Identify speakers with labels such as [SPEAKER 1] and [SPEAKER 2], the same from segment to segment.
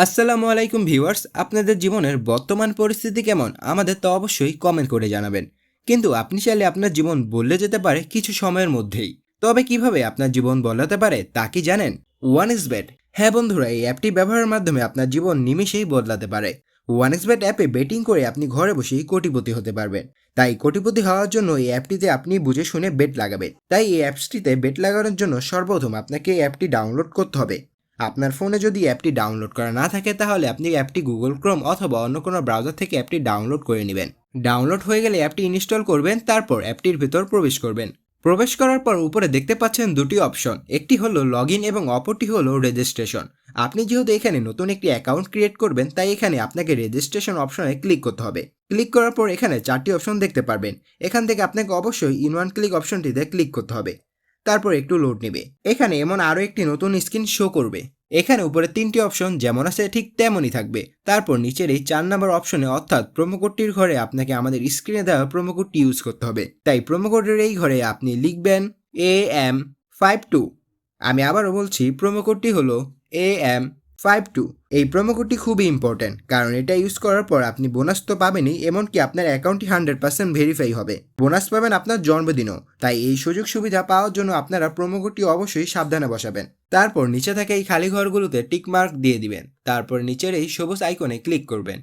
[SPEAKER 1] আসসালামু আলাইকুম ভিউয়ার্স, আপনাদের জীবনের বর্তমান পরিস্থিতি কেমন আমাদের তো অবশ্যই কমেন্ট করে জানাবেন। কিন্তু আপনি চাইলে আপনার জীবন বদলে যেতে পারে কিছু সময়ের মধ্যেই। তবে কিভাবে আপনার জীবন বদলাতে পারে তা কি জানেন? One X bet. হ্যাঁ বন্ধুরা, এই অ্যাপটি ব্যবহারের মাধ্যমে আপনার জীবন নিমেষেই বদলাতে পারে। ওয়ান এক্স বেট অ্যাপে বেটিং করে আপনি ঘরে বসেই কোটিপতি হতে পারবেন। তাই কোটিপতি হওয়ার জন্য এই অ্যাপটিতে আপনি বুঝে শুনে বেট লাগাবেন। তাই এই অ্যাপসটিতে বেট লাগানোর জন্য সর্বপ্রথম আপনাকে এই অ্যাপটি ডাউনলোড করতে হবে। আপনার ফোনে যদি অ্যাপটি ডাউনলোড করা না থাকে তাহলে আপনি অ্যাপটি গুগল ক্রোম অথবা অন্য কোনো ব্রাউজার থেকে অ্যাপটি ডাউনলোড করে নেবেন। ডাউনলোড হয়ে গেলে অ্যাপটি ইনস্টল করবেন, তারপর অ্যাপটির ভিতর প্রবেশ করবেন। প্রবেশ করার পর উপরে দেখতে পাচ্ছেন দুটি অপশন, একটি হলো লগ ইন এবং অপরটি হলো রেজিস্ট্রেশন। আপনি যেহেতু এখানে নতুন একটি অ্যাকাউন্ট ক্রিয়েট করবেন, তাই এখানে আপনাকে রেজিস্ট্রেশন অপশনে ক্লিক করতে হবে। ক্লিক করার পর এখানে 4টি অপশন দেখতে পারবেন। এখান থেকে আপনাকে অবশ্যই ইন ওয়ান ক্লিক অপশনটিতে ক্লিক করতে হবে। তারপর একটু লোড নেবে। এখানে এমন আরও একটি নতুন স্ক্রিন শো করবে। এখানে উপরে 3টি অপশন যেমন আছে ঠিক তেমনই থাকবে। তারপর নিচের এই 4 নম্বর অপশনে অর্থাৎ প্রোমো কোডটির ঘরে আপনাকে আমাদের স্ক্রিনে দেওয়া প্রোমো কোডটি ইউজ করতে হবে। তাই প্রোমো কোডের এই ঘরে আপনি লিখবেন AM52। আমি আবারও বলছি, প্রোমো কোডটি হলো AM52। এই প্রোমো কোডটি খুবই ইম্পর্ট্যান্ট, কারণ এটা ইউজ করার পর আপনি বোনাস তো পাবেনই, এমনকি আপনার অ্যাকাউন্টটি 100% ভেরিফাই হবে। বোনাস পাবেন আপনার জন্মদিনও। তাই এই সুযোগ সুবিধা পাওয়ার জন্য আপনারা প্রোমো কোডটি অবশ্যই সাবধানে বসাবেন। তারপর নিচে থাকা এই খালি ঘরগুলোতে টিক মার্ক দিয়ে দিবেন। তারপর নিচের এই সবুজ আইকনে ক্লিক করবেন।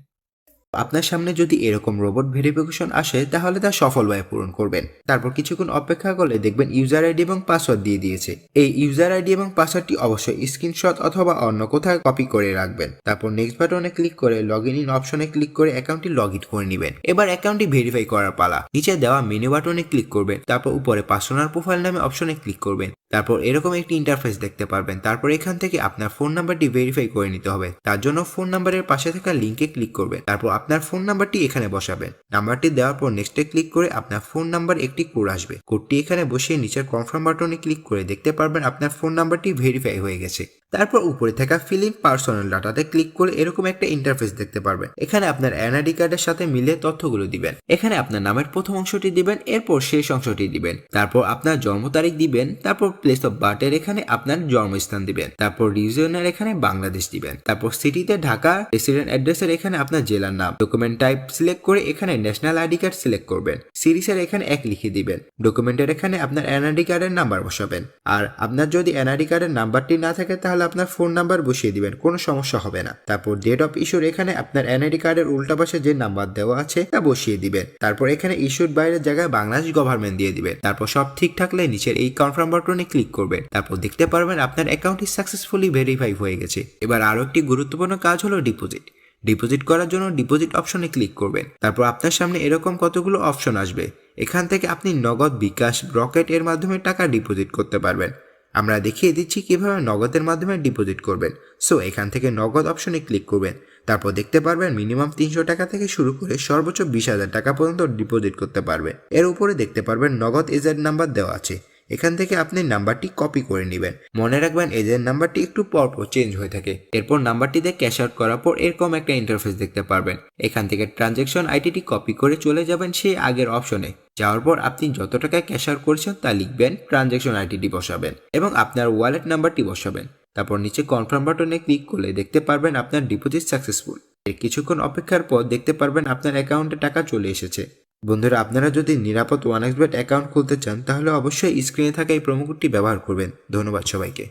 [SPEAKER 1] আপনার সামনে যদি এরকম রোবট ভেরিফিকেশন আসে তাহলে তা সফলভাবে পূরণ করবেন। তারপর কিছুক্ষণ অপেক্ষা করলে দেখবেন ইউজার আইডি এবং পাসওয়ার্ড দিয়ে দিয়েছে। এই ইউজার আইডি এবং পাসওয়ার্ডটি অবশ্যই স্ক্রিনশট অথবা অন্য কোথাও কপি করে রাখবেন। তারপর নেক্সট বাটনে ক্লিক করে লগ ইন অপশনে ক্লিক করে অ্যাকাউন্টটি লগ ইন করে নেবেন। এবার অ্যাকাউন্টটি ভেরিফাই করার পালা। নিচে দেওয়া মেনু বাটনে ক্লিক করবেন। তারপর উপরে পার্সোনাল প্রোফাইল নামে অপশনে ক্লিক করবেন। তারপর এরকম একটি ইন্টারফেস দেখতে পারবেন। তারপর এখান থেকে আপনার ফোন নাম্বারটি ভেরিফাই করে নিতে হবে। তার জন্য ফোন নাম্বারের পাশে থাকা লিঙ্কে ক্লিক করবেন। তারপর আপনার ফোন নাম্বারটি এখানে বসাবেন। নাম্বারটি দেওয়ার পর নেক্সটে ক্লিক করে আপনার ফোন নাম্বার একটি কোড আসবে। কোডটি এখানে বসিয়ে নিচের কনফার্ম বাটনে ক্লিক করে দেখতে পারবেন আপনার ফোন নাম্বারটি ভেরিফাই হয়ে গেছে। তারপর উপরে থাকা ফিল ইন পার্সোনাল ডাটাতে ক্লিক করে এরকম একটা ইন্টারফেস দেখতে পারবেন। এখানে আপনার এনআইডি কার্ডের সাথে মিলে তথ্যগুলো দিবেন। এখানে আপনার নামের প্রথম অংশটি দিবেন, এরপর শেষ অংশটি দিবেন। তারপর আপনার জন্ম তারিখ দিবেন। তারপর প্লেস অফ বার্থের এখানে আপনার জন্মস্থান দিবেন। তারপর রিজিয়নের এখানে বাংলাদেশ দিবেন। তারপর সিটিতে ঢাকা, রেসিডেন্ট অ্যাড্রেসের এখানে আপনার জেলার নাম। ডকুমেন্ট টাইপ সিলেক্ট করে এখানে ন্যাশনাল আইডি কার্ড সিলেক্ট করবেন। সিরিজের এখানে 1 লিখে দিবেন। ডকুমেন্টের এখানে আপনার এনআইডি কার্ডের নাম্বার বসাবেন। আর আপনার যদি এনআইডি কার্ডের নাম্বারটি না থাকে তাহলে আপনার ফোন নাম্বার বসিয়ে দিবেন, কোনো সমস্যা হবে না। তারপর ডেট অফ ইস্যুর এখানে আপনার এনআইডি কার্ডের উল্টা পাশে যে নাম্বার দেওয়া আছে তা বসিয়ে দিবেন। তারপর এখানে ইস্যুর বাইরের জায়গায় বাংলাদেশ গভর্নমেন্ট দিয়ে দিবেন। তারপর সব ঠিক থাকলে নিচের এই কনফার্ম বাটনে ক্লিক করবেন। তারপর দেখতে পারবেন আপনার অ্যাকাউন্টটি সাকসেসফুলি ভেরিফাই হয়ে গেছে। এবার আরো একটি গুরুত্বপূর্ণ কাজ হলো ডিপোজিট। ডিপোজিট করার জন্য ডিপোজিট অপশনে ক্লিক করবেন। তারপর আপনার সামনে এরকম কতগুলো অপশন আসবে। এখান থেকে আপনি নগদ, বিকাশ, রকেট এর মাধ্যমে টাকা ডিপোজিট করতে পারবেন। আমরা দেখিয়ে দিচ্ছি কিভাবে নগদের মাধ্যমে ডিপোজিট করবেন। সো এখান থেকে নগদ অপশনে ক্লিক করবেন। তারপর দেখতে পারবেন মিনিমাম 300 টাকা থেকে শুরু করে সর্বোচ্চ 20,000 টাকা পর্যন্ত ডিপোজিট করতে পারবেন। এর উপরে দেখতে পারবেন নগদ এজেন্ট নাম্বার দেওয়া আছে। এখান থেকে আপনি নাম্বারটি কপি করে নেবেন। মনে রাখবেন এজেন্ট নাম্বারটি একটু পরপর চেঞ্জ হয়ে থাকে। এরপর নাম্বারটিতে ক্যাশ আউট করার পর এরকম একটা ইন্টারফেস দেখতে পারবেন। এখান থেকে ট্রানজ্যাকশন আইডিটি কপি করে চলে যাবেন সেই আগের অপশনে। যাওয়ার পর আপনি যত টাকা ক্যাশ আউট করেছেন তা লিখবেন, ট্রানজ্যাকশন আইডিটি বসাবেন এবং আপনার ওয়ালেট নাম্বারটি বসাবেন। তারপর নিচে কনফার্ম বাটনে ক্লিক করলে দেখতে পারবেন আপনার ডিপোজিট সাকসেসফুল। এর কিছুক্ষণ অপেক্ষার পর দেখতে পারবেন আপনার অ্যাকাউন্টে টাকা চলে এসেছে। বন্ধুরা, আপনারা যদি নিরাপদ ওয়ান এক্স বেট অ্যাকাউন্ট খুলতে চান তাহলে অবশ্যই স্ক্রিনে থাকা এই প্রোমো কোডটি ব্যবহার করবেন। ধন্যবাদ সবাইকে।